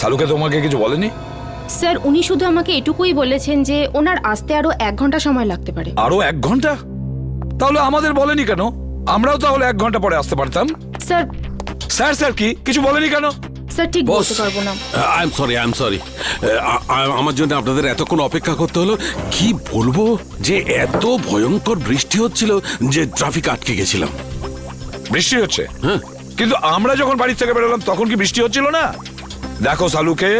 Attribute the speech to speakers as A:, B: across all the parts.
A: সালুকে তোমাকে কিছু বলেনি?
B: স্যার উনি শুধু আমাকে এটুকুই বলেছেন যে ওনার আসতে আরো 1 ঘন্টা সময় লাগতে পারে।
A: আরো 1 ঘন্টা? তাহলে আমাদের বলেনি কেন? আমরাও তাহলে 1 ঘন্টা পরে আসতে পারতাম।
B: স্যার
A: স্যার স্যার কি কিছু বলেনি কেন?
B: স্যার ঠিক বলতে পারবো না।
C: আই এম সরি আমার জন্য আপনাদের এতক্ষণ অপেক্ষা করতে হলো। কি বলবো যে এত ভয়ঙ্কর বৃষ্টি হচ্ছিল যে ট্রাফিক আটকে গেছিলাম।
A: বৃষ্টি হচ্ছে?
C: হ্যাঁ,
A: কিন্তু আমরা যখন বাড়ি থেকে বেরোলাম তখন কি বৃষ্টি হচ্ছিল না? দেখো সালুকে,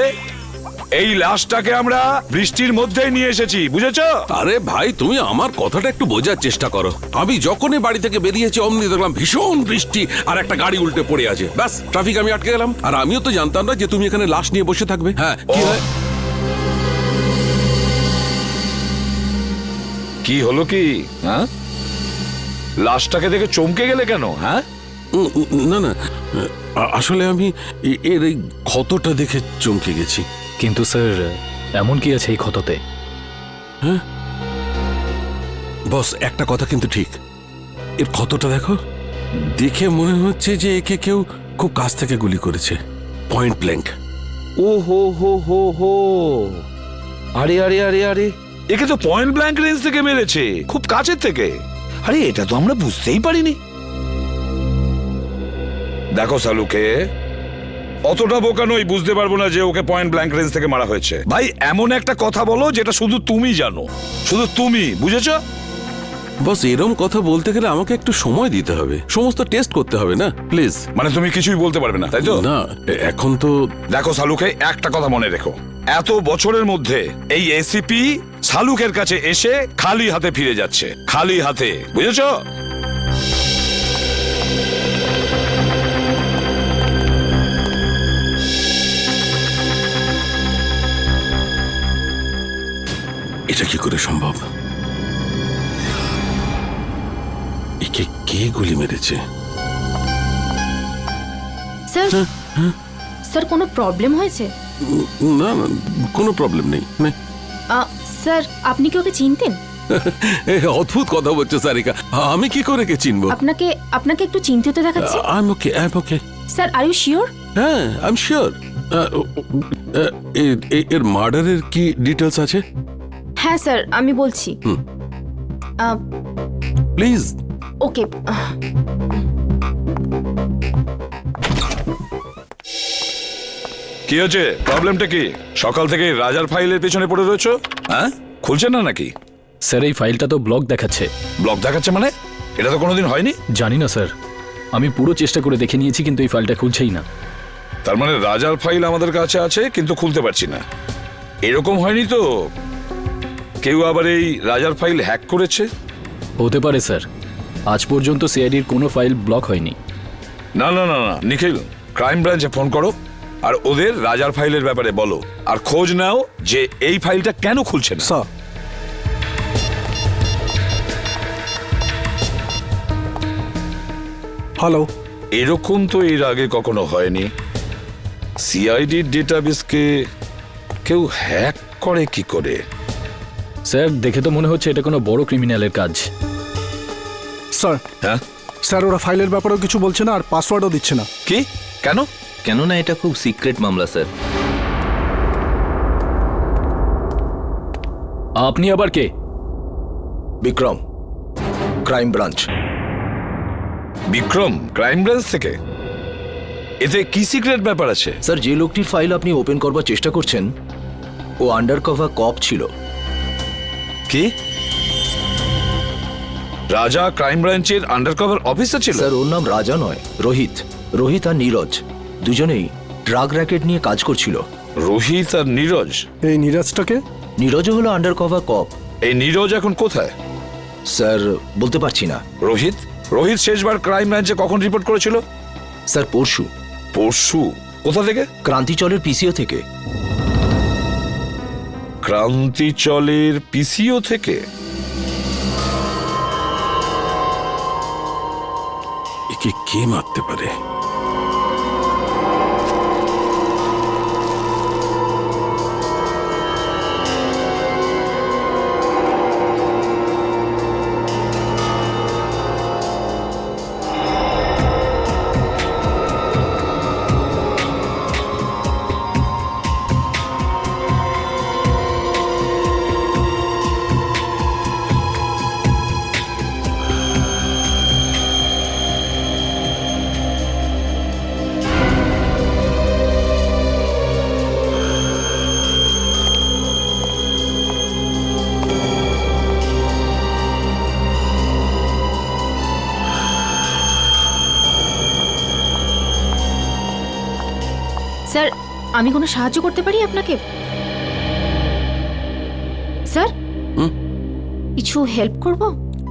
A: এই লাশটাকে আমরা বৃষ্টির মধ্যেই নিয়ে এসেছি, বুঝেছো?
C: আরে ভাই তুমি আমার কথাটা একটু বোঝার চেষ্টা করো। আমি যখনই বাড়ি থেকে বেরিয়েছি অমনি দেখলাম ভীষণ বৃষ্টি আর একটা গাড়ি উল্টে পড়ে আছে। ব্যাস ট্রাফিক আমি আটকে গেলাম। আর আমিও তো জানতাম না যে তুমি এখানে লাশ নিয়ে বসে থাকবে। হ্যাঁ কি হয়?
A: কি হলো কি? হ্যাঁ, লাশটাকে দেখে চমকে গেলে কেন? হ্যাঁ,
C: না না, আসলে আমি এর এই ক্ষতটা দেখে চমকে গেছি।
D: কিন্তু স্যার এমন কি আছে এই ক্ষততে?
C: হ্যাঁ বস, একটা কথা কিন্তু ঠিক, এর ক্ষতটা দেখো, দেখে মনে হচ্ছে যে একে কেউ খুব কাছ থেকে গুলি করেছে, পয়েন্ট ব্ল্যাঙ্ক।
A: ও হো হো হো হো, আরে আরে আরে আরে, একে তো পয়েন্ট ব্ল্যাঙ্ক রেঞ্জ থেকে মেরেছে, খুব কাছের থেকে। আরে এটা তো আমরা বুঝতেই পারিনি। দেখো সালুকে, অতটা বোকা নই, বুঝতে পারবো না যে ওকে পয়েন্ট ব্ল্যাঙ্ক রেঞ্জ থেকে মারা হয়েছে। ভাই এমন একটা কথা বলো যেটা শুধু তুমি জানো, শুধু তুমি, বুঝেছো?
C: বস এরম কথা বলতে গেলে আমাকে একটু সময় দিতে হবে, সমস্ত টেস্ট করতে হবে না, প্লিজ।
A: মানে তুমি কিছুই বলতে পারবে না, তাই তো?
C: না এখন তো
A: দেখো সালুকে, একটা কথা মনে রেখো, এত বছরের মধ্যে এই এসিপি সালুকের কাছে এসে খালি হাতে ফিরে যাচ্ছে, খালি হাতে, বুঝেছো?
C: এটা কি করে সম্ভব? একে কে গুলি মেরেছে?
B: স্যার স্যার কোনো প্রবলেম হয়েছে?
C: না না, কোনো প্রবলেম নেই।
B: স্যার আপনি কি ওকে চিনতেন?
C: অদ্ভুত কথা বলছো সারিকা, আমি কি করে কে চিনবো?
B: আপনাকে আপনাকে একটু চিন্তিত দেখাচ্ছে।
C: I am okay.
B: Sir are you sure?
C: হ্যাঁ আই এম শিওর। এর মার্ডারের কি ডিটেলস আছে?
B: হ্যাঁ স্যার আমি বলছি।
C: প্লিজ।
B: ওকে,
A: কি হচ্ছে? প্রবলেমটা কি? সকাল থেকে রাজার ফাইলের পেছনে পড়ে রয়েছো? হ্যাঁ, খুলছে না নাকি?
D: স্যার এই ফাইলটা তো ব্লক দেখাচ্ছে।
A: ব্লক দেখাচ্ছে মানে? এটা তো কোনোদিন হয়নি।
D: জানি না স্যার, আমি পুরো চেষ্টা করে দেখে নিয়েছি কিন্তু এই ফাইলটা খুলছেই না।
A: তার মানে রাজার ফাইল আমাদের কাছে আছে কিন্তু খুলতে পারছি না। এরকম হয়নি তো কেউ আবার এই রাজার ফাইল হ্যাক করেছে?
D: হতে পারে স্যার, আজ পর্যন্ত সিআইডির কোনো ফাইল ব্লক হয়নি।
A: না না না না, নিখিল ক্রাইম ব্রাঞ্চে ফোন করো আর ওদের রাজার ফাইলের ব্যাপারে বলো, আর খোঁজ নাও যে এই ফাইলটা কেন খুলছে না।
E: Sir, hello.
A: এরকম তো এর আগে কখনো হয়নি। সিআইডির ডেটাবেসকে কেউ হ্যাক করে কি করে?
D: স্যার দেখে তো মনে হচ্ছে এটা কোনো বড় ক্রিমিনালের কাজ।
E: স্যার,
A: হ্যাঁ
E: স্যার ওরা ফাইলের ব্যাপারেও কিছু বলছে না আর পাসওয়ার্ডও দিচ্ছে না।
A: কি? কেন?
F: কেননা এটা খুব সিক্রেট মামলা স্যার।
D: আপনি আবার কে?
G: Vikram, crime branch.
A: Vikram crime branch থেকে? এতে কি সিক্রেট ব্যাপার আছে?
G: স্যার, যে লোকটির ফাইল আপনি ওপেন করবার চেষ্টা করছেন ও আন্ডার কভার কপ ছিল।
A: কি? রাজা ক্রাইম ব্রাঞ্চের আন্ডারকভার অফিসার ছিল?
G: স্যার ওর নাম রাজা নয়, রোহিত। রোহিত আর নীরজ দুজনেই ড্রাগ র্যাকেট নিয়ে কাজ করছিল।
A: রোহিত আর নীরজ?
E: এই নিরাজটাকে?
G: নীরজও হলো আন্ডার কভার কপ।
A: এই নীরজ এখন কোথায়?
G: স্যার বলতে পারছি না।
A: রোহিত? রোহিত শেষবার ক্রাইম ব্রাঞ্চে কখন রিপোর্ট করেছিল?
G: স্যার পরশু।
A: পরশু? কোথা থেকে?
G: ক্রান্তিচলের পিসিও থেকে।
A: ক্রান্তিচলের পিসিও থেকে?
C: একে কে মারতে পারে?
B: স্যার আমি কোনো সাহায্য করতে পারি আপনাকে স্যার
C: হুম?
B: কিছু হেল্প করব?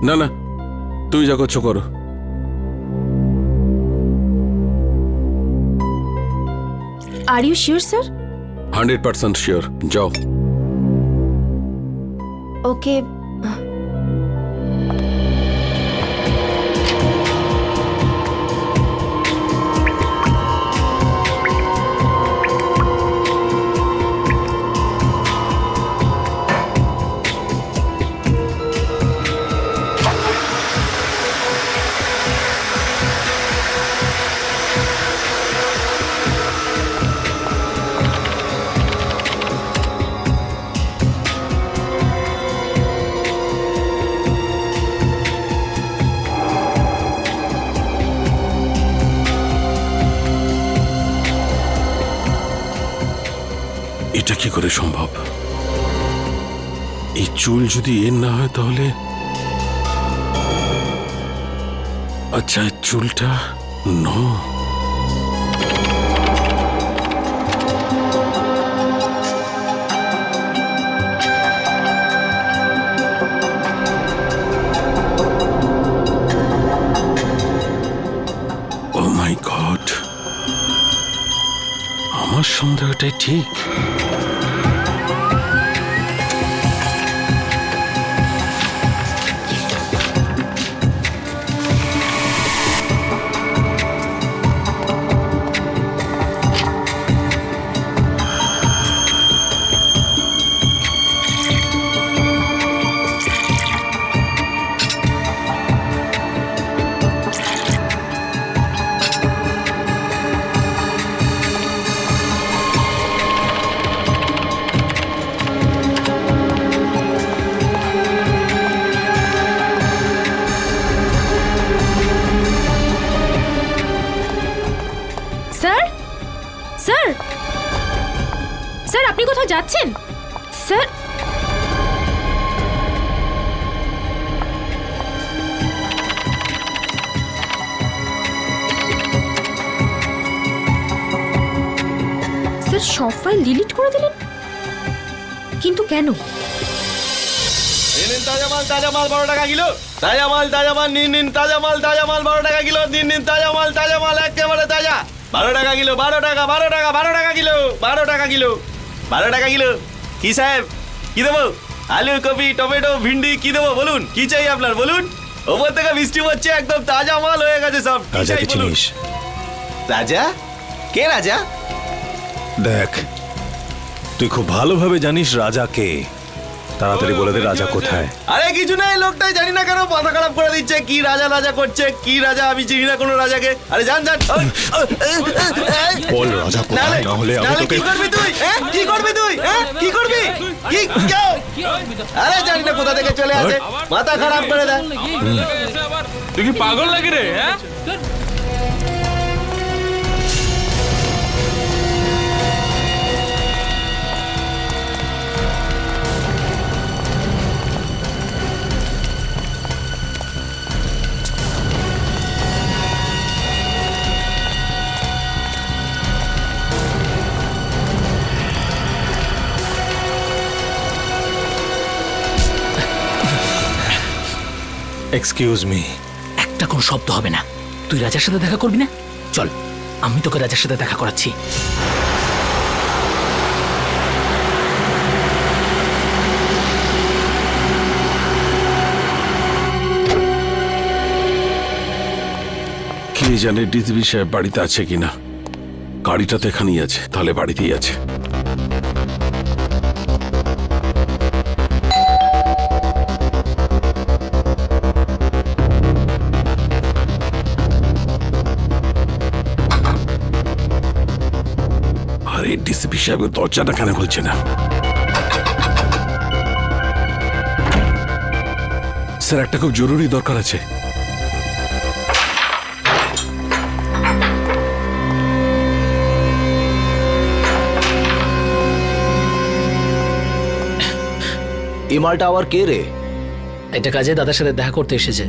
C: না না, তুমি যা করছো করো।
B: Are you sure sir?
C: 100% sure, যাও।
B: ওকে।
C: এটা কি করে সম্ভব? এই চুল যদি এর না হয় তাহলে আচ্ছা, এই চুলটা নো। ও মাই গড, আমার সন্দেহটাই ঠিক।
B: স্যার স্যার স্যার আপনি কোথাও যাচ্ছেন স্যার? স্যার সব ফাইল ডিলিট করে দিলেন, কিন্তু কেন?
H: নিন তাজা মাল 12 টাকা কিলো। তাজা মাল নিন তাজা মাল 12 টাকা কিলো। নিন তাজা মাল একেবারে তাজা। 12 টাকা কিলো, 12 টাকা, 12 টাকা, 12 টাকা কিলো, 12 টাকা কিলো, 12 টাকা কিলো। কি সাহেব, কি দেবো? আলু, কপি, টমেটো, ভিন্ডি কি দেবো বলুন? কি চাই আপনার বলুন? ওপর থেকে বৃষ্টি হচ্ছে, একদম তাজা মাল হয়ে গেছে সব।
I: রাজাকে চিনিস?
H: রাজা? কে রাজা?
I: দেখ, তুই খুব ভালোভাবে জানিস রাজা কে। তাড়াতাড়ি বলে দে রাজা কোথায়।
H: আরে কিছু নাই, লোকটাই জানি না কেন মাথা খারাপ করে দিচ্ছে। কি রাজা রাজা করছে, কি রাজা? আমি চিনি না কোনো রাজাকে। আরে জান জান।
I: বল রাজা কোথায়, না হলে আমি তোকে।
H: কি করবি তুই? কি করবি তুই? কি করবি? কি কেউ? আরে জানি না কোথা থেকে চলে আসে, মাথা খারাপ করে দেয়।
C: তুই কি পাগল লাগে রে?
I: Excuse me.
G: একটা কোনো শব্দ হবে না। তুই রাজার সাথে দেখা করবি না? চল, আমি তোকে রাজার সাথে দেখা করাচ্ছি।
C: কে জানে ডিসবি সাহেব বাড়িতে আছে কিনা। গাড়িটা তো এখানেই আছে, তাহলে বাড়িতেই আছে। আরে ডিসিপি সাহেব দরজাটা কেন খুলছে না? স্যার, একটা খুব জরুরি দরকার আছে।
G: এই মালটা আবার কে রে? এটা কাজে দাদার সাথে দেখা করতে এসেছে।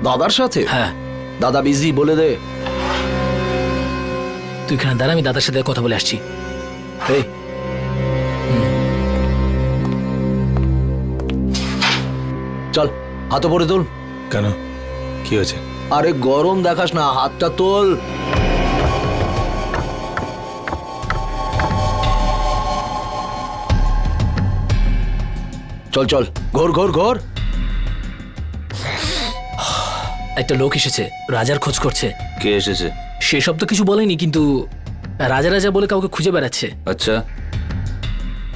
J: দাদার সাথে?
G: হ্যাঁ।
J: দাদা বিজি, বলে দে। তুই এখানে দাঁড়া, আমি দাদার সাথে কথা বলে আসছি।
G: এই চল হাত পরে তোল।
I: কেন, কি হয়েছে?
G: আরে গরম দেখাস না, হাতটা তোল। চল চল, ঘোর ঘোর ঘোর।
J: একটা লোক এসেছে, রাজার খোঁজ করছে।
F: কে এসেছে?
J: সেসব তো কিছু বলেনি, কিন্তু রাজা রাজা বলে কাউকে খুঁজে বেড়াচ্ছে।
F: আচ্ছা,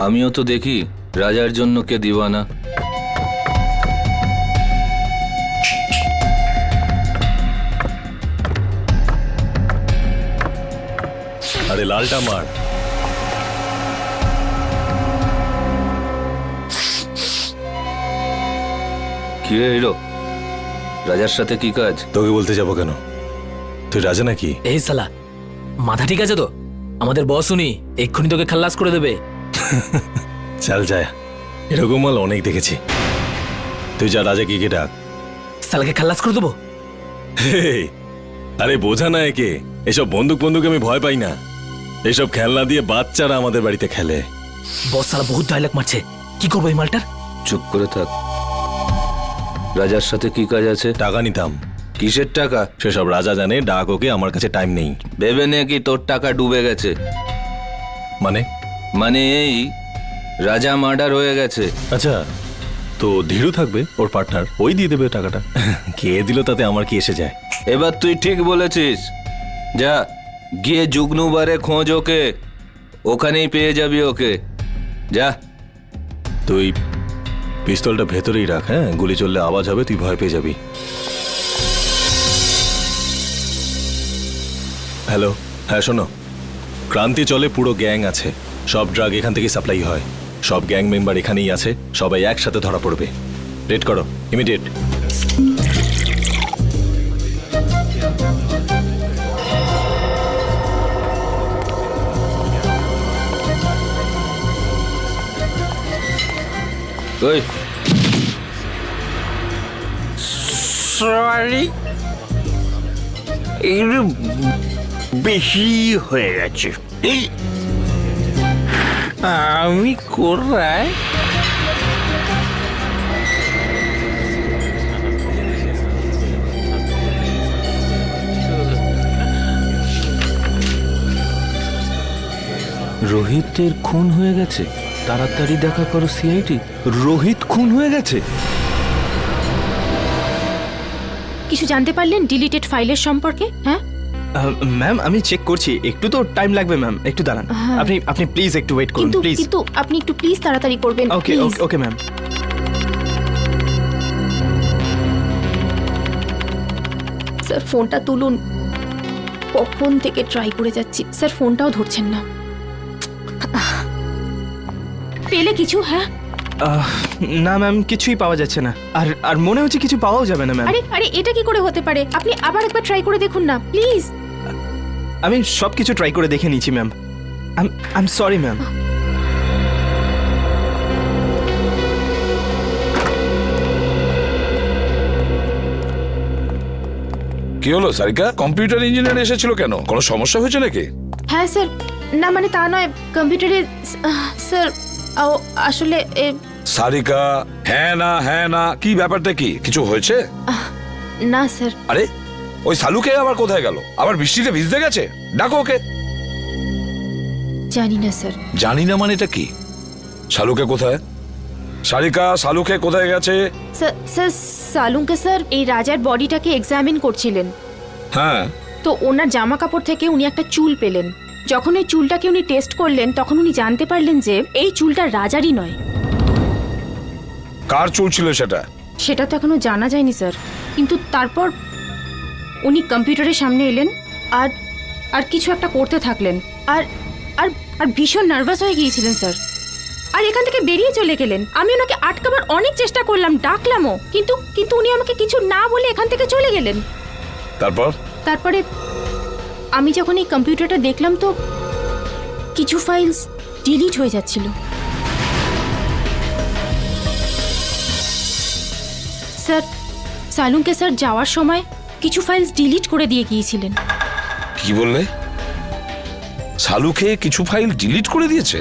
F: আমিও তো দেখি রাজার জন্য কে দিওয়ানা।
I: আরে লালটা মার।
F: কি রে হিরো, রাজার সাথে কি কাজ?
I: তোকে বলতে যাবো কেন? তুই রাজা নাকি?
J: এই সালা, মাথা ঠিক আছে তো? আমাদের বস উনি, এক্ষুনি তোকে খাল্লাস করে দেবে।
I: চাল যায়, এরকম মাল অনেক দেখেছি। তুই যা রাজা কি ডাক।
J: সালাকে খাল্লাস করে দেবো।
I: হেই, আরে বোঝা না একে, এসব বন্দুক বন্দুক আমি ভয় পাই না। এসব খেলনা দিয়ে বাচ্চারা আমাদের বাড়িতে খেলে।
J: বস সালা বহুত ডায়লগ মারছে, কি করবো এই মালটার?
F: চুপ করে থাক। রাজার সাথে কি কাজ আছে?
I: টাকা নিতাম।
F: কিসের টাকা?
I: সেসব রাজা জানে, ডাক ওকে, আমার কাছে টাইম নেই।
F: ভেবে নে কি তোর টাকা ডুবে গেছে?
I: মানে?
F: মানে এই রাজা মার্ডার হয়ে গেছে।
I: আচ্ছা, তো ধীরু থাকবে, ওর পার্টনার, ওই দিয়ে দেবে টাকাটা। কে দিল তাতে আমার কি এসে যায়?
F: এবার তুই ঠিক বলেছিস। যা গিয়ে জুগনুবারে খোঁজ ওকে, ওখানেই পেয়ে যাবি ওকে। যা।
I: তুই পিস্তলটা ভেতরেই রাখ, হ্যাঁ? গুলি চললে আওয়াজ হবে, তুই ভয় পেয়ে যাবি। হ্যালো, হ্যাঁ শোনো, ক্রান্তি চলে পুরো গ্যাং আছে, সব ড্রাগ এখান থেকে সাপ্লাই হয়, সব গ্যাং মেম্বার এখানেই আছে, সবাই একসাথে ধরা পড়বে। রেড করো, ইমিডিয়েট।
F: ওই
H: সরি, একটু বেশি হয়ে গেছে। আমি কোথায়?
F: রোহিতের খুন হয়ে গেছে। তাড়াতাড়ি দেখা করো সিআইডি। রোহিত খুন হয়ে গেছে।
B: কিছু জানতে পারলেন ডিলিটেড ফাইলের সম্পর্কে? হ্যাঁ
K: ম্যাম, আমি চেক করছি, একটু তো টাইম লাগবে ম্যাম, একটু দাঁড়ান।
B: হ্যাঁ।
K: আপনি প্লিজ একটু ওয়েট করুন
B: কিন্তু
K: প্লিজ।
B: কিন্তু আপনি একটু প্লিজ তাড়াতাড়ি করবেন।
K: ওকে
B: please।
K: Okay ma'am.
B: স্যার ফোনটা তুলুন, কখন থেকে ট্রাই করে যাচ্ছি, স্যার ফোনটাও ধরছেন না। পেলে কিছু? হ্যাঁ
K: না ম্যাম, কিছুই পাওয়া যাচ্ছে না, আর আর মনে হচ্ছে কিছু পাওয়াও যাবে না ম্যাম।
B: আরে আরে এটা কি করে হতে পারে? আপনি আবার একবার ট্রাই করে দেখুন না প্লিজ।
K: আমি সব কিছু ট্রাই করে দেখে নিয়েছি ma'am. I am sorry ma'am.
A: কি হলো সারিকা, কম্পিউটার ইঞ্জিনিয়ার এসেছিল কেন? কোনো সমস্যা হয়েছে নাকি?
B: হ্যাঁ স্যার, না মানে তা নয়, কম্পিউটারে স্যার আসলে
A: সারিকা, হ্যাঁ না কি ব্যাপারটা কি? কিছু হয়েছে?
B: না স্যার।
A: আরে ওই সালুকে আবার কোথায় গেল? আবার বৃষ্টিতে ভিজতে গেছে? ডাকো ওকে।
B: জানি না স্যার।
A: জানি না মানে এটা কি? শালুকে কোথায়? সারিকা, শালুকে কোথায় গেছে?
B: স্যার সালুকে স্যার এই রাজার বডিটাকে এক্সামিন করছিলেন,
A: হ্যাঁ
B: তো ওনার জামা কাপড় থেকে উনি একটা চুল পেলেন। যখন ওই চুলটাকে উনি টেস্ট করলেন তখন উনি জানতে পারলেন যে এই চুলটা রাজারই নয়।
A: কার চুল ছিল সেটা?
B: সেটা তো এখনো জানা যায়নি স্যার, কিন্তু তারপর উনি কম্পিউটারের সামনে এলেন আর আর কিছু একটা করতে থাকলেন, আর আর আর ভীষণ নার্ভাস হয়ে গিয়েছিলেন স্যার, আর এখান থেকে বেরিয়ে চলে গেলেন। আমি ওনাকে আটকাবার অনেক চেষ্টা করলাম, ডাকলামও, কিন্তু কিন্তু উনি আমাকে কিছু না বলে এখান থেকে চলে গেলেন। তারপরে আমি যখন এই কম্পিউটারটা দেখলাম তো কিছু ফাইলস ডিলিট হয়ে যাচ্ছিল। স্যার সালুকে স্যার যাওয়ার সময় কিছু ফাইলস ডিলিট করে দিয়ে গিয়েছিলেন।
A: কি বললে? সালুকে কিছু ফাইল ডিলিট করে দিয়েছে?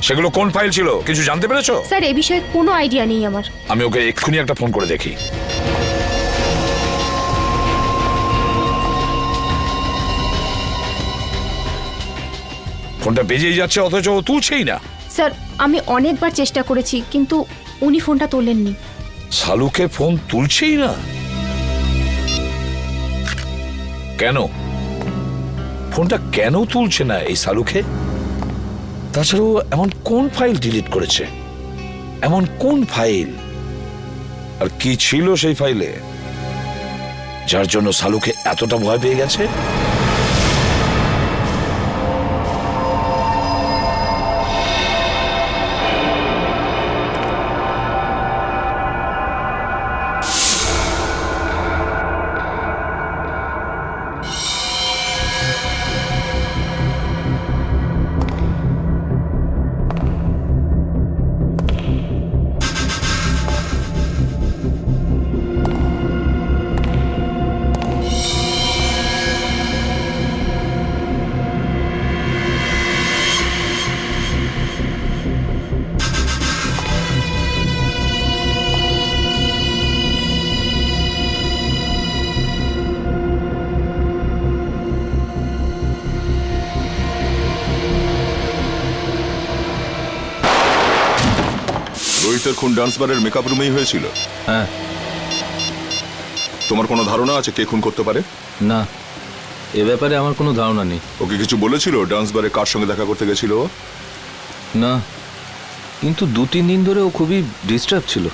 A: সেগুলো কোন ফাইল ছিল কিছু জানতে পেরেছো?
B: স্যার এ বিষয়ে কোনো আইডিয়া নেই আমার।
A: আমি ওকে এক্ষুনি একটা ফোন করে দেখি। ফোনটা বেজেই যাচ্ছে অথচ ও তুলছেই না।
B: স্যার আমি অনেকবার চেষ্টা করেছি কিন্তু উনি ফোনটা তোলেননি।
A: সালুকে ফোন তুলছেই না কেন? ফোনটা কেন তুলছে না এই সালুকে? তাছাড়াও এমন কোন ফাইল ডিলিট করেছে? এমন কোন ফাইল? আর কি ছিল সেই ফাইলে যার জন্য সালুকে এতটা ভয় পেয়ে গেছে?
L: রোহিতের খুন ডান্স বারের মেকআপ রুমেই হয়েছিল?
F: হ্যাঁ।
L: তোমার কোনো ধারণা আছে কে খুন করতে পারে?
F: না, এ ব্যাপারে আমার কোনো ধারণা নেই।
L: ওকে কিছু বলেছিল ডান্স বারে কার সঙ্গে দেখা করতে গেছিল ও?
F: না, কিন্তু 2-3 দিন ধরে ও খুবই ডিস্টার্ব ছিল।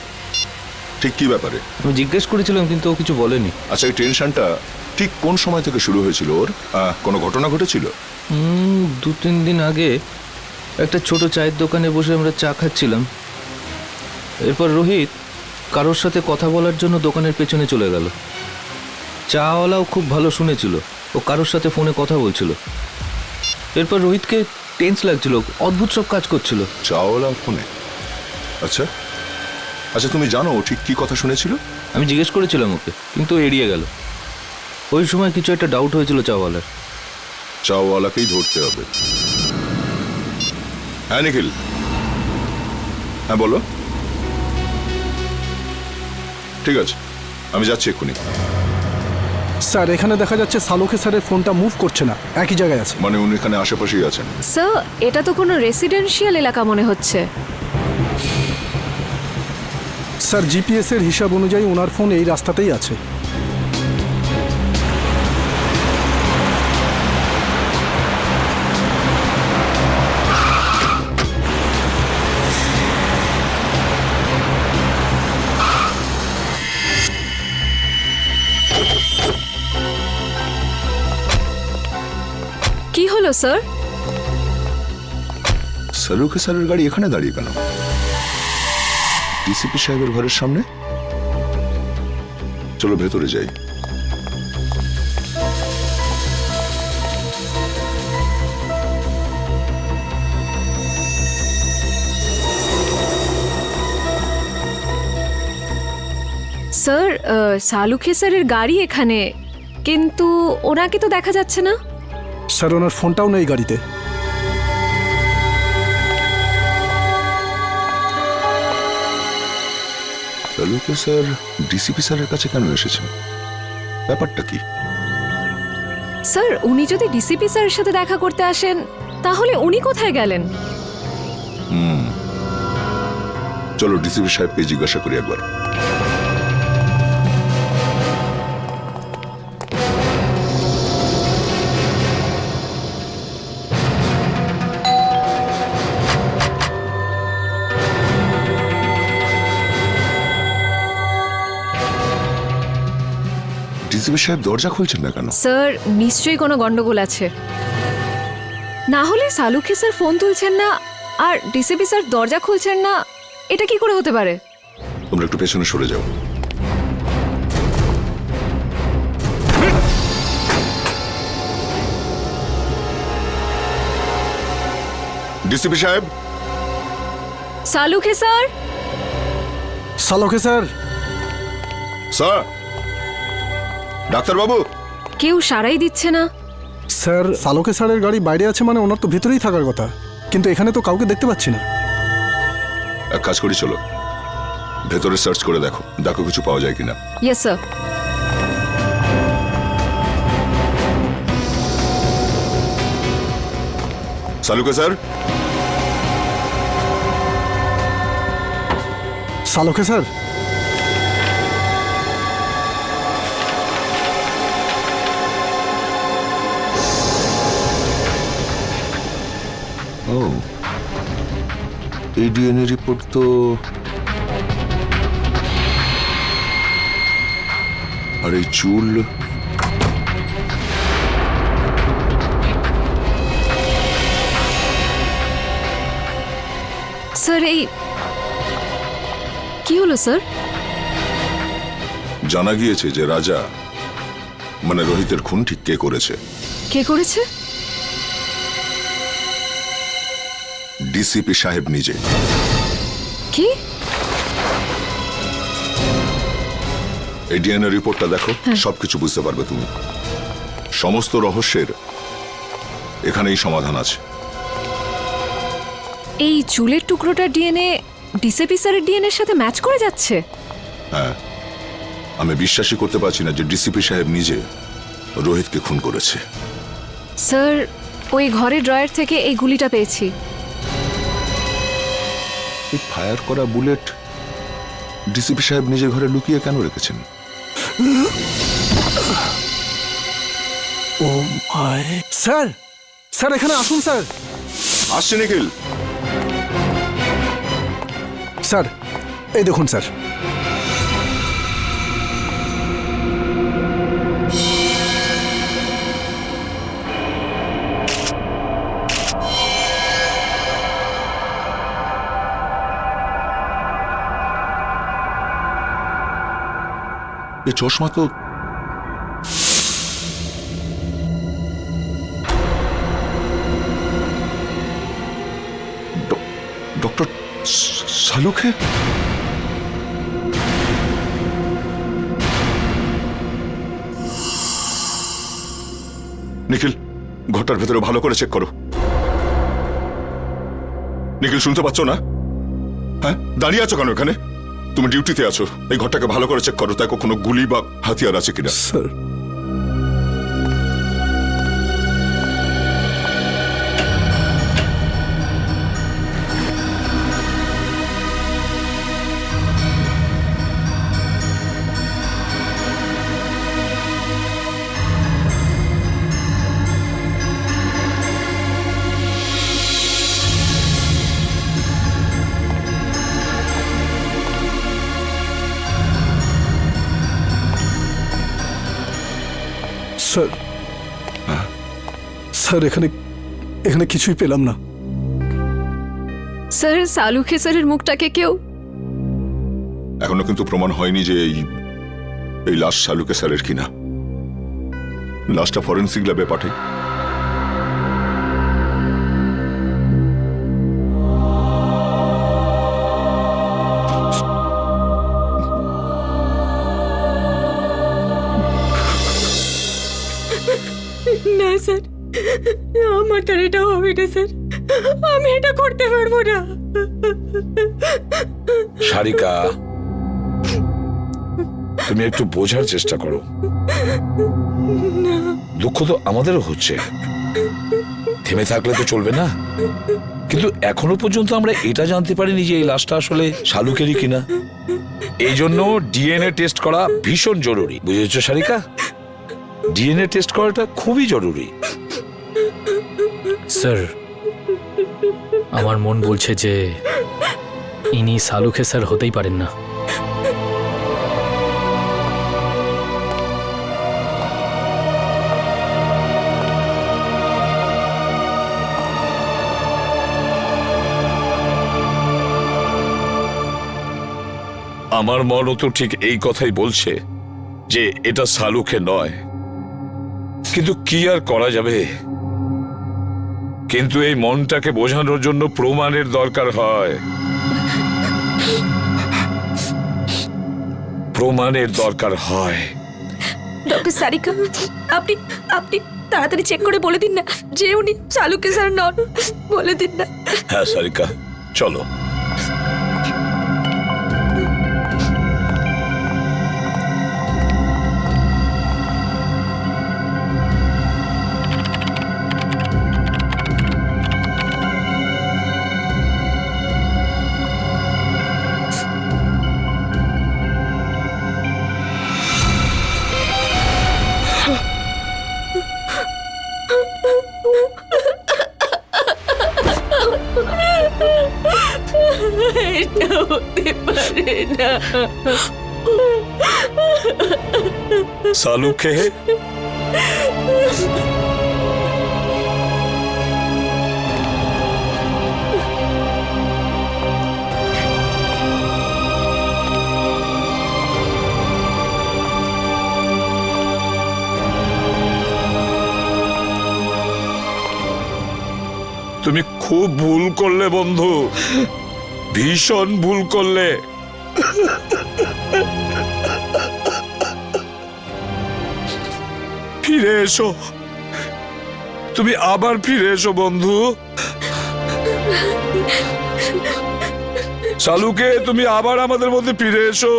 L: ঠিক কি ব্যাপারে?
F: আমি জিজ্ঞেস করেছিলাম কিন্তু ও কিছু বলেনি।
L: আচ্ছা, এই টেনশনটা ঠিক কোন সময় থেকে শুরু হয়েছিল ওর? কোনো ঘটনা ঘটেছিল?
F: 2-3 দিন আগে একটা ছোট চায়ের দোকানে বসে আমরা চা খাচ্ছিলাম। এরপর রোহিত কারোর সাথে কথা বলার জন্য দোকানের পেছনে চলে গেল। চাওয়ালাও খুব ভালো শুনেছিল, ও কারোর সাথে ফোনে কথা বলছিল। এরপর রোহিতকে টেন্স লাগছিল, অদ্ভুত সব কাজ করছিল।
L: চাওয়ালা ফোনে? আচ্ছা আচ্ছা, তুমি জানো ও ঠিক কি কথা শুনেছিল?
F: আমি জিজ্ঞেস করেছিলাম ওকে, কিন্তু ও এড়িয়ে গেল। ওই সময় কিছু একটা ডাউট হয়েছিল চাওয়ালার।
L: চাওয়ালাকেই ধরতে হবে। হ্যাঁ নিখিল, হ্যাঁ বলো। ঠিক আছে, আমি যাচ্ছি এক্ষুনি।
E: স্যার এখানে দেখা যাচ্ছে সালুকে স্যারের ফোনটা মুভ করছে না, একই জায়গায় আছে।
L: মানে উনি এখানে আশেপাশেই আছেন?
M: স্যার এটা তো কোনো রেসিডেন্সিয়াল এলাকা মনে হচ্ছে।
E: স্যার জিপিএস এর হিসাব অনুযায়ী ওনার ফোন এই রাস্তাতেই আছে।
M: কি হলো স্যার?
L: সালুকে স্যারের গাড়ি এখানে দাঁড়িয়ে কেন? ডিসিপি সাহেবের ঘরের সামনে? চলো ভেতরে যাই।
M: স্যার সালুখে স্যারের গাড়ি এখানে, কিন্তু ওনাকে তো দেখা যাচ্ছে না।
E: স্যার ওনার ফোনটাও নেই গাড়িতে।
L: সালুকে স্যার ডিসিপি স্যারের কাছে কেন এসেছেন? ব্যাপারটা কি?
M: স্যার উনি যদি ডিসিপি স্যারের সাথে দেখা করতে আসেন তাহলে উনি কোথায় গেলেন?
L: চলো ডিসিপি সাহেবকে জিজ্ঞাসা করি একবার। ডিসিপি সাহেব দরজা খুলছেন না কেন?
M: স্যার নিশ্চয়ই কোনো গন্ডগোল আছে, না হলে সালুখে স্যার ফোন তুলছেন না আর ডিসিপি স্যার দরজা খুলছেন না, এটা কি করে হতে পারে?
L: তোমরা একটু পেছনে সরে যাও। ডিসিপি সাহেব।
M: সালুখে স্যার।
E: সালুকে স্যার।
L: স্যার। ডাক্তার বাবু।
M: কেউ সারাই দিচ্ছে না।
E: স্যার সালোকে স্যারের গাড়ি বাইরে আছে মানে ওনার তো ভিতরেই থাকার কথা, কিন্তু এখানে তো কাউকে দেখতে পাচ্ছি না।
L: এক কাজ করি, চলো ভেতরে সার্চ করে দেখো, দেখো কিছু পাওয়া যায় কিনা।
M: Yes sir.
L: সালুকে স্যার।
E: সালোকে স্যার,
L: ও, এই ডিএনএ রিপোর্ট তো আর এই চুল,
M: স্যার এই কি হলো স্যার?
L: জানা গিয়েছে যে রাজা মানে রোহিতের খুন ঠিক কে করেছে।
M: কে করেছে?
L: ডিসিপি সাহেব নিজে।
M: কি?
L: এই ডিএনএ রিপোর্টটা দেখো, সবকিছু বুঝতে পারবে তুমি। সমস্ত রহস্যের এখানেই সমাধান আছে।
M: এই চুলের টুকরোটার ডিএনএ ডিসিপি স্যারের ডিএনএর সাথে ম্যাচ করে যাচ্ছে?
L: হ্যাঁ, আমি বিশ্বাসই করতে পারছি না যে ডিসিপি সাহেব নিজে রোহিতকে খুন করেছে।
M: স্যার ওই ঘরের ড্রয়ার থেকে এই গুলিটা পেয়েছি।
L: এই ফায়ার করা বুলেট ডিসিপি সাহেব নিজে ঘরে লুকিয়ে কেন রেখেছেন?
E: ও মাই। স্যার, স্যার এখানে আসুন স্যার।
L: আসছে নিখিল।
E: স্যার এই দেখুন স্যার,
L: এই চশমা তো ডক্টর সালুকে। নিখিল, ঘরটার ভেতরে ভালো করে চেক করো। নিখিল, শুনতে পাচ্ছ না? হ্যাঁ, দাঁড়িয়ে আছো কেন এখানে? তুমি ডিউটিতে আছো, এই ঘরটাকে ভালো করে চেক করো, তাই কোনো গুলি বা হাতিয়ার আছে কিনা।
E: স্যার স্যার, স্যার এখানে এখানে কিছুই পেলাম না।
M: স্যার সালুকে স্যারের মুখটাকে কেউ
L: এখনো কিন্তু প্রমাণ হয়নি যে এই লাশ সালুকে স্যারের কিনা। লাশটা ফরেন্সিক ল্যাবে পাঠাই।
B: না স্যার, আমার দ্বারা এটা হবে না স্যার, আমি এটা করতে পারবো না।
A: সারিকা, তুমি একটু বোঝার চেষ্টা করো। দুঃখ তো আমাদেরও হচ্ছে, থেমে থাকলে তো চলবে না। কিন্তু এখনো পর্যন্ত আমরা এটা জানতে পারিনি যে এই লাশটা আসলে শালুকেরই কিনা। এই জন্য ডিএনএ টেস্ট করা ভীষণ জরুরি, বুঝেছো সারিকা? ডিএনএ টেস্ট করাটা খুবই জরুরি।
D: স্যার, আমার মন বলছে যে ইনি সালুকে স্যার হতেই পারেন না।
A: আমার মনও তো ঠিক এই কথাই বলছে যে এটা সালুকে নয়, কিন্তু কি আর করা যাবে? কিন্তু এই মনটাকে বোঝানোর জন্য প্রমাণের দরকার হয়, প্রমাণের দরকার হয়।
B: ডক্টর সারিকা, আপনি আপনি
M: তাড়াতাড়ি চেক করে বলে দিন না যে উনি সালুকে স্যার নন, বলে দিন না।
A: হ্যাঁ সারিকা, চলো।
M: এটা হতে পারে না।
A: সালুকে তুমি খুব ভুল করলে বন্ধু, ভীষণ ভুল করলে। ফিরে এসো, তুমি আবার ফিরে এসো বন্ধু। সালুকে, তুমি আবার আমাদের মধ্যে ফিরে এসো।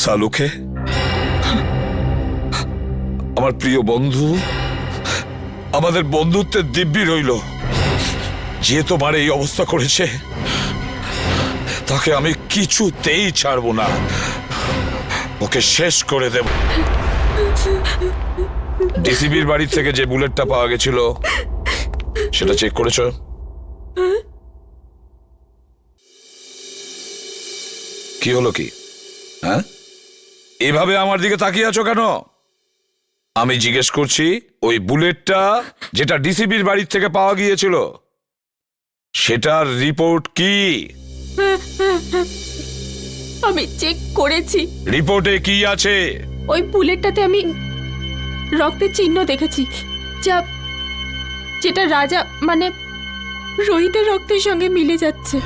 A: সালুকে, আমার প্রিয় বন্ধু, আমাদের বন্ধুত্বের দিব্যি রইল। যে তোমার এই অবস্থা করেছে তাকে আমি কিছুতেই ছাড়বো না, ওকে শেষ করে দেব। ডিসিবির বাড়ি থেকে যে বুলেটটা পাওয়া গেছিল সেটা চেক করেছো? কি হলো কি? হ্যাঁ, এভাবে আমার দিকে তাকিয়ে আছো কেন? আমি জিজ্ঞেস করছি, ওই বুলেটটা যেটা ডিসিবির বাড়ির থেকে পাওয়া গিয়েছিল সেটার রিপোর্ট কি?
B: আমি চেক করেছি,
A: রিপোর্টে কি আছে?
B: ওই বুলেটটাতে আমি রক্তের চিহ্ন দেখেছি, যেটা রাজা মানে রোহিতের রক্তের সঙ্গে মিলে যাচ্ছে।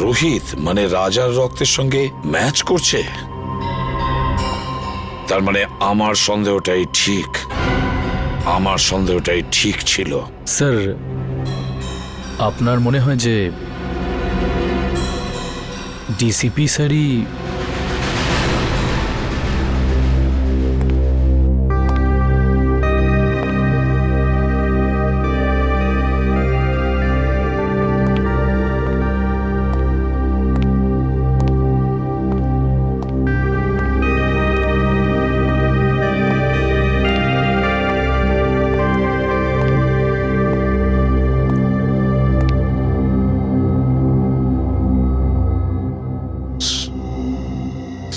A: রোহিত মানে রাজার রক্তের সঙ্গে ম্যাচ করছে? তার মানে আমার সন্দেহটাই ঠিক, আমার সন্দেহটাই ঠিক ছিল।
D: স্যার, আপনার মনে হয় যে ডিসিপি স্যারই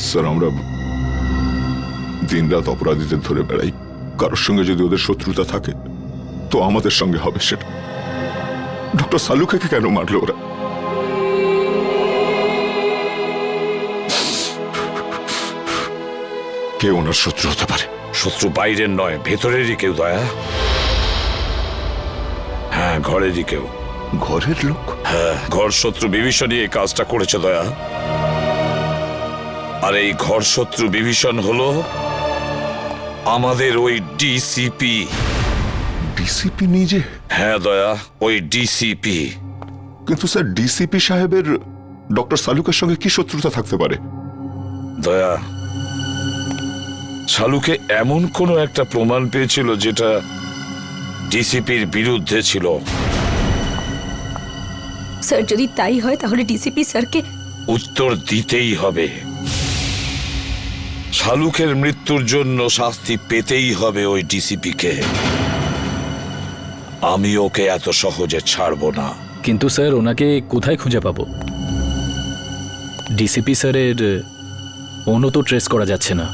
L: স্যার, আমরা দিনরাত অপরাধীদের ধরে বেড়াই। কারোর সঙ্গে যদি ওদের শত্রুতা থাকে তো আমাদের সঙ্গে হবে সেটা। ডক্টর সালুকে কেন মারলো ওরা? কে ওনার শত্রু হতে পারে?
A: শত্রু বাইরের নয়, ভেতরেরই কেউ দয়া। হ্যাঁ, ঘরেরই কেউ।
L: ঘরের লোক?
A: হ্যাঁ, ঘর শত্রু বিভীষণই এই কাজটা করেছে দয়া। আর এই ঘর শত্রু বিভীষণ হলো আমাদের ওই ডিসিপি।
L: ডিসিপি নিজে?
A: হ্যাঁ দয়া, ওই ডিসিপি।
L: কিন্তু স্যার, ডিসিপি সাহেবের ডক্টর সালুকের সঙ্গে কি শত্রুতা থাকতে পারে?
A: দয়া, সালুকে এমন কোনো একটা প্রমাণ পেয়েছিল যেটা ডিসিপির বিরুদ্ধে ছিল।
M: স্যার, যদি তাই হয় তাহলে ডিসিপি স্যারকে
A: উত্তর দিতেই হবে। শালুকের মৃত্যুর জন্য শাস্তি পেতেই হবে ওই ডিসিপিকে। আমি ওকে এত সহজে ছাড়বো না।
D: কিন্তু স্যার, ওনাকে কোথায় খুঁজে পাবো? ডিসিপি স্যারের ফোনও তো ট্রেস করা যাচ্ছে না।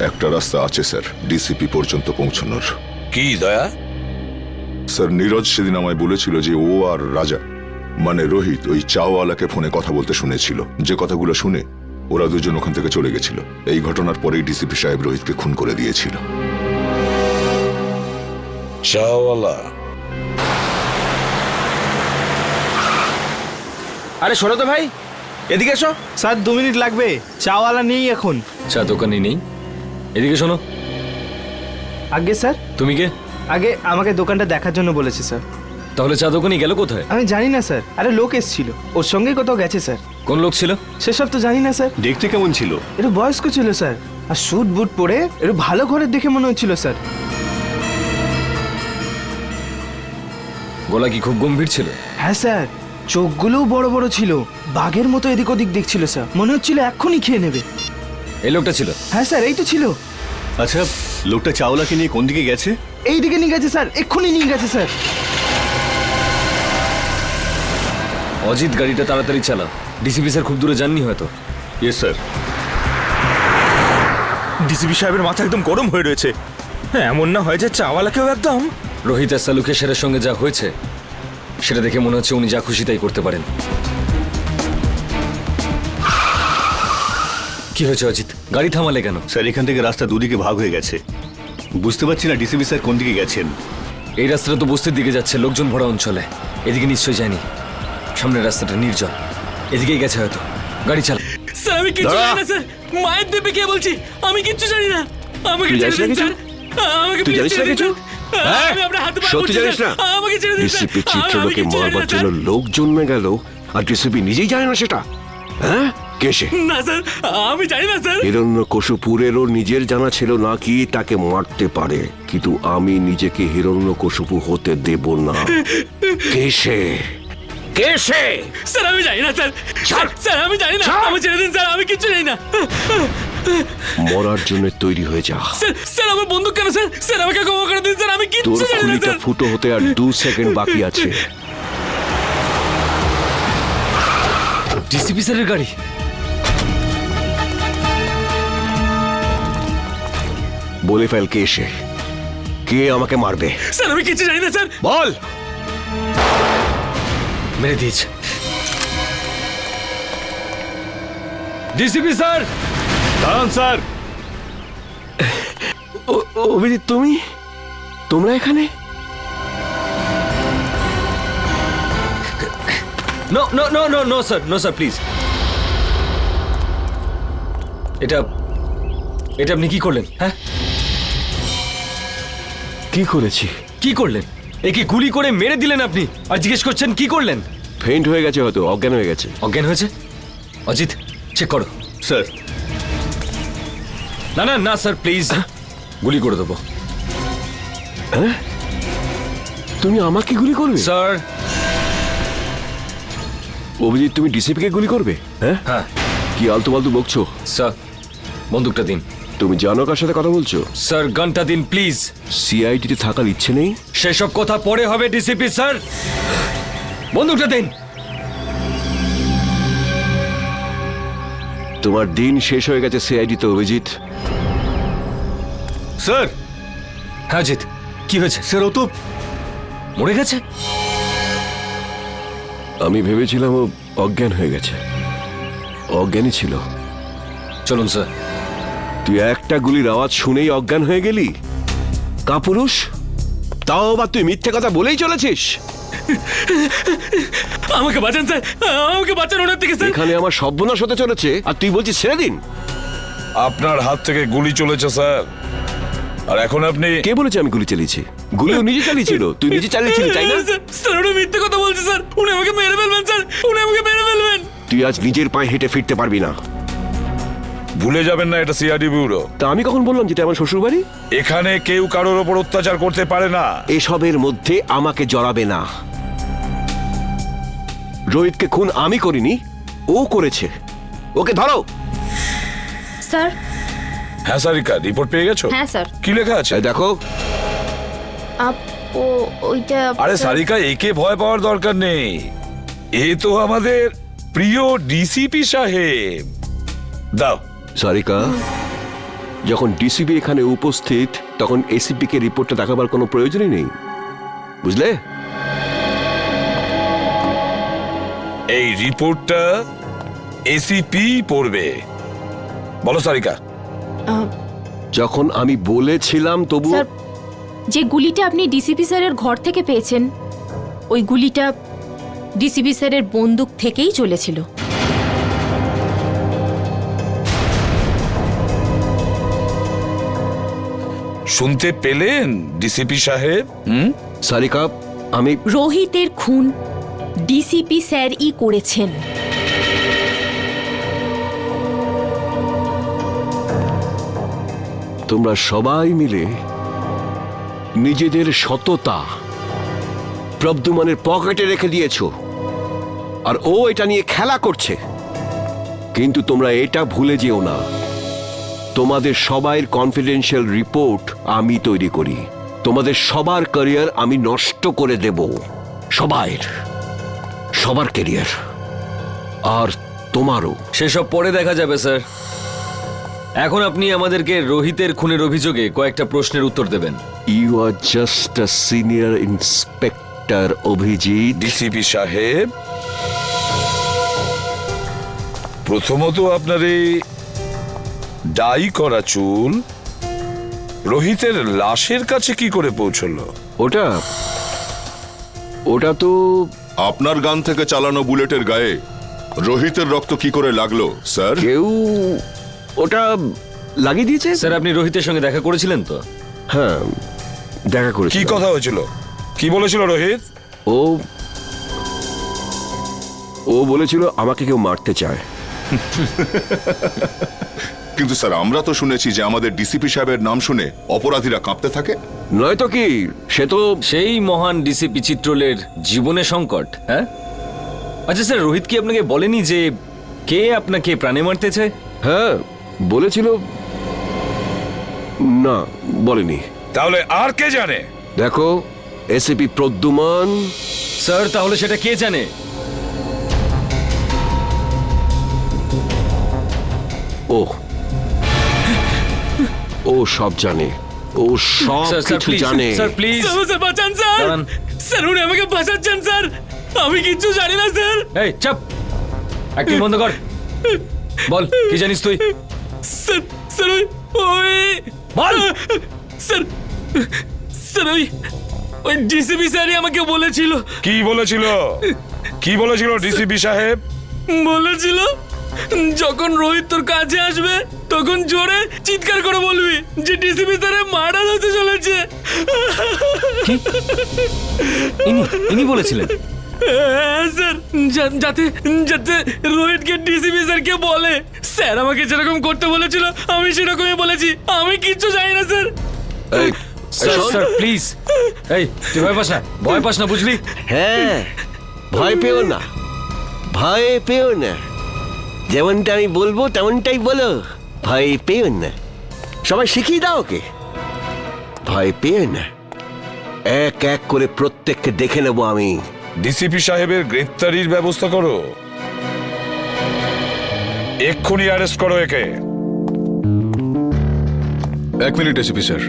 L: একটা রাস্তা আছে স্যার ডিসিপি পর্যন্ত পৌঁছানোর।
A: কি দয়া?
L: স্যার, নীরজ সেদিন আমায় বলেছিল যে ও আর রাজা মানে রোহিত ওই চাওয়ালাকে ফোনে কথা বলতে শুনেছিল। যে কথাগুলো শুনে ওরা দুজন ওখান থেকে চলে গেছিল। এই ঘটনার পরেই ডিসিপি সাহেব রোহিতকে খুন করে দিয়েছিল।
A: চাওয়ালা,
K: আরে শোনো তো ভাই, এদিকে এসো। স্যার 2 মিনিট লাগবে, চাওয়ালা নেই এখন।
D: চা দোকানে নেই? এদিকে শোনো।
K: আগে স্যার,
D: তুমি কে?
K: আগে আমাকে দোকানটা দেখার জন্য বলেছে স্যার।
D: তাহলে চা দোকানে গেল কোথায়?
K: আমি জানি না স্যার। আরে লোক এসেছিল, ওর সঙ্গেই কোথাও গেছে স্যার।
D: কোন লোক ছিল?
K: সেসব তো জানি না স্যার।
I: দেখতে কেমন ছিল?
K: একটু বয়স্ক ছিল স্যার, আর স্যুট বুট পরে একটু ভালো ঘরের দেখে মনে হচ্ছিল স্যার।
D: গলা কি খুব গম্ভীর ছিল?
K: হ্যাঁ স্যার, চোখগুলোও বড় বড় ছিল, বাঘের মতো এদিক ওদিক দেখছিল স্যার, মনে হচ্ছিল এক্ষুনি খেয়ে নেবে।
D: এই লোকটা ছিল?
K: হ্যাঁ স্যার, এই তো ছিল।
I: আচ্ছা, লোকটা চাওলাকে নিয়ে কোন দিকে গেছে?
K: এই দিকে নিয়ে গেছে স্যার, এক্ষুনি নিয়ে গেছে স্যার।
D: অজিত গাড়িটা তাড়াতাড়ি চালা, ডিসিপি স্যার খুব দূরে যাননি হয়তো।
I: Yes sir.
K: ডিসিপি সাহেবের মাথা একদম গরম হয়ে রয়েছে। হ্যাঁ, এমন না হয় যে চাওয়ালাকেও একদম।
D: রোহিত আর সালুকে সেরের সঙ্গে যা হয়েছে সেটা দেখে মনে হচ্ছে উনি যা খুশি তাই করতে পারেন। কি হয়েছে অজিত, গাড়ি থামালে কেন?
I: স্যার, এখান থেকে রাস্তা দুদিকে ভাগ হয়ে গেছে, বুঝতে পারছি না ডিসিপি স্যার কোন দিকে গেছেন।
D: এই রাস্তাটা তো বস্তির দিকে যাচ্ছে, লোকজন ভরা অঞ্চলে। এদিকে নিশ্চয়ই যায়নি, সামনের রাস্তাটা নির্জন, এদিকেই গেছে হয়তো। গাড়ি চালা।
J: স্যার আমি কিচ্ছু জানি না স্যার, মায়ের দেবে কে বলছি, আমি কিচ্ছু জানি না। আমাকে ছেড়ে দিন স্যার, আমাকে প্লিজ ছেড়ে দিন। আমি আপনার হাতে পায়ে পড়ছি স্যার, আমাকে ছেড়ে দিন স্যার।
N: ডিসিপি চিত্রলোকে মারবার জন্য লোক জন্মে গেল আর ডিসিপি নিজেই জানে না সেটা? হ্যাঁ, কে সে?
J: না স্যার, আমি জানি না স্যার।
N: হিরণ্যকশিপুরেরও নিজের জানা ছিল না কি তাকে মারতে পারে, কিন্তু আমি নিজেকে হিরণ্যকশিপু হতে দেব না। কে সে? কে সে?
J: স্যার আমি জানি না স্যার, স্যার আমি জানি না, আমি ছেড়ে দিন স্যার, আমি কিচ্ছু জানি না।
N: মরার জন্য তৈরি হয়ে যা।
J: স্যার, স্যার আমার বন্দুক কেন স্যার? স্যার আমাকে ক্ষমা করে দিন স্যার, আমি
N: তোর
J: কিচ্ছু জানি না
N: খুলিটা
J: স্যার।
N: ফুটো হতে আর 2 সেকেন্ড বাকি আছে।
D: ডিসিপি স্যারের গাড়ি।
N: বলে ফেল কে সে, কে আমাকে মারবে?
J: স্যার আমি কিচ্ছু জানি না স্যার।
N: বল।
D: মেরে দিয়েছে। ডিসিপি স্যার,
I: দাঁড়ান স্যার।
N: অভিজিৎ, তোমরা এখানে?
D: No no no no no sir, no sir please. এটা আপনি কি করলেন? হ্যাঁ,
N: কি করেছি?
D: কি করলেন? একে গুলি করে মেরে দিলেন আপনি, আর জিজ্ঞেস করছেন কি করলেন?
N: ফেইন্ট হয়ে গেছে, হয়তো অজ্ঞান হয়ে গেছে।
D: অজ্ঞান হয়েছে? অজিত চেক করো।
I: স্যার।
D: না না না স্যার প্লিজ, গুলি করে দেবো।
N: হ্যাঁ, তুমি আমাকে গুলি করবে?
D: স্যার।
N: অভিজিৎ, তুমি ডিসিপিকে গুলি করবে? হ্যাঁ
D: হ্যাঁ।
N: কি আলতু ফালতু বকছো?
D: স্যার বন্দুকটা দিন।
N: তুমি জানো কার সাথে কথা বলছো?
D: স্যার গানটা দিন প্লিজ।
N: সিআইডিতে থাকার ইচ্ছে নেই?
D: সেসব কথা পরে হবে ডিসিপি স্যার, বন্দুকটা দিন।
N: তোমার দিন শেষ হয়ে গেছে সিআইডিতে অভিজিৎ।
I: স্যার।
D: হ্যাঁ অজিত, কি হয়েছে?
I: স্যার ও তো
D: মরে গেছে।
N: আমি ভেবেছিলাম ও অজ্ঞান হয়ে গেছে, অজ্ঞানই ছিল।
D: চলুন স্যার।
N: তুই একটা গুলির আওয়াজ শুনেই অজ্ঞান হয়ে গেলি? কাপুরুষ, তাও আবার তুই মিথ্যে কথা বলেই চলেছিস।
J: আমাকে বাঁচান স্যার, আমাকে বাঁচান ওনার থেকে স্যার।
N: এখানে আমার সর্বনাশ হতে চলেছে আর তুই বলছিস ছেড়ে দিন।
A: আপনার হাত থেকে গুলি চলেছে স্যার, আর এখন আপনি?
N: কে বলেছে আমি গুলি চালিয়েছি? গুলি ও নিজে চালিয়েছিল, তুই নিজে চালিয়েছিলি তাই না?
J: স্যার উনি মিথ্যে কথা বলছে স্যার, উনি আমাকে মেরে ফেলবেন স্যার, উনি আমাকে মেরে ফেলবেন।
N: তুই আজ নিজের পায়ে হেঁটে ফিরতে পারবি না।
A: ভুলে যাবেন না এটা সিআইডি ব্যুরো।
N: তা আমি কখন বললাম যেটা আমার শ্বশুর বাড়ি?
A: এখানে কেউ কারোর ওপর অত্যাচার করতে পারে না।
N: এসবের মধ্যে আমাকে জড়াবে না। রোহিতকে খুন আমি করিনি, ও করেছে। ওকে ধরো।
B: স্যার।
A: হ্যাঁ সারিকা, রিপোর্ট পেয়ে গেছো?
B: হ্যাঁ স্যার।
A: কি লেখা আছে
N: দেখো।
B: ওইটা।
A: আরে সারিকা, একে ভয় পাওয়ার দরকার নেই, এ তো আমাদের প্রিয় ডিসিপি সাহেব। দাও।
N: সারিকা, যখন ডিসিপি এখানে উপস্থিত তখন এসিপি কে রিপোর্টটা দেখাবার কোনো প্রয়োজনই নেই, বুঝলে?
A: এই রিপোর্টটা এসিপি পড়বে। বলো সারিকা।
N: যখন আমি বলেছিলাম তবু
B: স্যার, যে গুলিটা আপনি ডিসিপি স্যারের ঘর থেকে পেয়েছেন, ওই গুলিটা ডিসিপি স্যারের বন্দুক থেকেই চলেছিল।
A: শুনতে পেলেন ডিসিপি সাহেব?
N: সারিকা, আমি
B: রোহিতের খুন ডিসিপি স্যারই করেছেন।
N: তোমরা সবাই মিলে নিজেদের সততা প্রদ্যুম্নের পকেটে রেখে দিয়েছো, আর ও এটা নিয়ে খেলা করছে। কিন্তু তোমরা এটা ভুলে যেও না, তোমাদের সবাইয়ের কনফিডেন্সিয়াল রিপোর্ট আমি তৈরি করি। তোমাদের সবার ক্যারিয়ার আমি নষ্ট করে দেব, সবার ক্যারিয়ার, আর তোমারও।
D: সেসব পরে দেখা যাবে স্যার। এখন আপনি আমাদেরকে রোহিতের খুনের অভিযোগে কয়েকটা প্রশ্নের উত্তর দেবেন।
N: You are just a senior inspector Abhijit.
A: DCP সাহেব, প্রথমত আপনার এই ডাই করা চুল রোহিতের লাশের কাছে কি করে পৌঁছলো?
N: ওটা তো
L: আপনার গান থেকে চালানো বুলেটের গায়ে রোহিতের রক্ত কি করে লাগলো স্যার?
N: কেউ ওটা লাগিয়ে দিয়েছে।
D: স্যার, আপনি রোহিতের সঙ্গে দেখা করেছিলেন তো?
N: হ্যাঁ, দেখা করেছি।
A: কি কথা হয়েছিল? কি বলেছিল রোহিত?
N: ও বলেছিল আমাকে কেউ মারতে চায়।
L: কিন্তু স্যার, আমরা তো শুনেছি যে আমাদের ডিসিপি সাহেবের নাম শুনে অপরাধীরা কাঁপতে থাকে।
N: নয়তো কি, সে তো
D: সেই মহান ডিসিপি চিত্রলের জীবনে সংকট। হ্যাঁ, আচ্ছা স্যার, রোহিত কি আপনাকে বলেনি যে কে আপনাকে প্রাণে মারতে চায়?
N: হ্যাঁ বলেছিল। না, বলেনি।
A: তাহলে আর কে জানে?
N: দেখো, এসিপি প্রদ্যুম্ন।
D: স্যার, তাহলে সেটা কে জানে?
N: ও সব জানে, ও সব কিছু জানে।
D: স্যার প্লিজ,
J: স্যার বাঁচান স্যার। স্যার, উনি আমাকে বাঁচাচ্ছেন স্যার। আমি কিচ্ছু জানি না স্যার।
D: এই চুপ, অ্যাক্টিং বন্ধ কর। বল, কি জানিস তুই?
J: স্যার, স্যার ওই
D: বল।
J: স্যার, স্যার ওই ডিসিপি স্যারই আমাকে বলেছিল।
A: কি বলেছিল? কি বলেছিল ডিসিপি সাহেব?
J: বলেছিল যখন রোহিত তোর কাছে আসবে তখন জোরে চিৎকার করে বলবি যে ডিসিপি স্যারের মার্ডার হতে চলেছে।
D: ইনি বলেছিলেন?
J: হ্যাঁ স্যার, যাতে যাতে রোহিতকে ডিসিপি স্যারকে বলে। স্যার আমাকে যেরকম করতে বলেছিল আমি সেরকমই বলেছি। আমি কিচ্ছু জানি না স্যার।
D: স্যার প্লিজ, এই তুই ভয় পাস না, বুঝলি?
N: হ্যাঁ, ভয় পেও না, ভয় পেও না। যেমনটা আমি বলবো তেমনটাই বলো, ভয় পেও না। সবাই শিখিয়ে দাও ওকে, ভয় পেও না। এক এক করে প্রত্যেককে দেখে নেব আমি।
A: ডিসিপি সাহেবের গ্রেফতারির ব্যবস্থা করো, এক্ষুনি অ্যারেস্ট করো একে।
O: এক মিনিট এসিপি স্যার,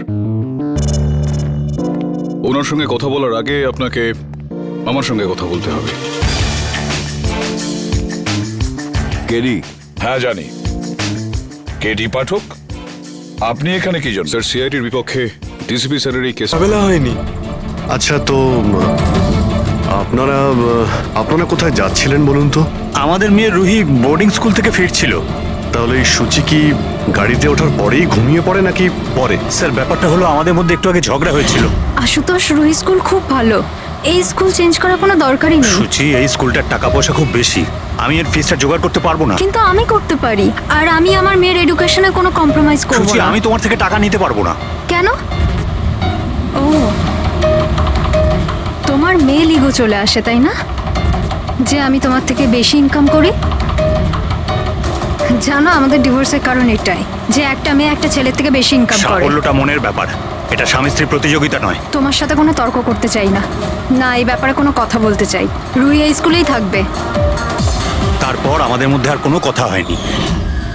O: ওনার সঙ্গে কথা বলার আগে আপনাকে আমার সঙ্গে কথা বলতে হবে।
N: কেডি?
A: হ্যাঁ জানি, কেডি পাঠক। আপনি এখানে কি জন্য?
O: স্যার, সিআইডির বিপক্ষে ডিসিপি স্যারের এই কেস
P: ঝামেলা হয়নি। আচ্ছা, তো আপনারা কোথায় যাচ্ছিলেন বলুন তো?
Q: আমাদের মেয়ে রুহি বোর্ডিং স্কুল থেকে ফিরছিল।
P: তাহলে এই সূচি কি গাড়িতে ওঠার পরেই ঘুমিয়ে পড়ে নাকি পরে?
Q: স্যার, ব্যাপারটা হলো আমাদের মধ্যে একটু আগে ঝগড়া হয়েছিল।
M: আশুতোষ, রুহি স্কুল খুব ভালো, এই স্কুল চেঞ্জ করার কোনো দরকারই নেই।
Q: সূচি, এই স্কুলটার টাকা পয়সা খুব বেশি, আমি এর ফিসটা জোগাড় করতে পারবো না।
M: কিন্তু আমি করতে পারি, আর আমি আমার মেয়ের এডুকেশনে কোনো কম্প্রোমাইজ করব
Q: সূচি,
M: না।
Q: আমি তোমার থেকে টাকা নিতে পারবো না।
M: কেন? ও, তোমার মেয়ে লিগো চলে আসে তাই না, যে আমি তোমার থেকে বেশি ইনকাম করি? জানো, আমাদের ডিভোর্সের কারণ এটাই, যে একটা মেয়ে একটা ছেলের থেকে বেশি ইনকাম করে।
Q: সাফল্যটা মনের ব্যাপার, এটা স্বামী স্ত্রীর প্রতিযোগিতা নয়।
M: তোমার সাথে কোনো তর্ক করতে চাই না, না এই ব্যাপারে কোনো কথা বলতে চাই। রুহি এই স্কুলেই থাকবে।
Q: তারপর আমাদের মধ্যে আর কোনো কথা হয়নি।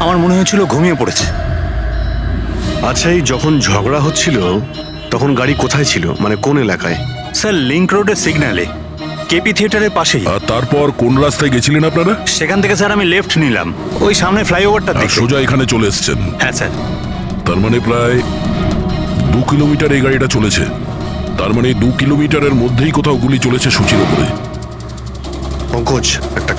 Q: আমার মনে হয়েছিল ঘুমিয়ে পড়েছে।
P: আচ্ছা, এই যখন ঝগড়া হচ্ছিল তখন গাড়ি কোথায় ছিল, মানে কোন এলাকায়?
Q: স্যার, লিংক রোডের সিগন্যালে। কেপি থিয়েটারের পাশেই।
R: আর তারপর কোন রাস্তায় গেছিলেন আপনারা?
Q: সেখান থেকে স্যার আমি লেফট নিলাম, ওই সামনে ফ্লাইওভারটা
R: আর
Q: দিকে।
R: সোজা এখানে চলে এসেছেন?
Q: হ্যাঁ স্যার।
R: তার মানে প্রায় 2 কিলোমিটার এই গাড়িটা চলেছে। তার মানে 2 কিলোমিটারের মধ্যেই কোথাও গুলি চলেছে সূচির ওপরে।
P: পঙ্কজ, একটা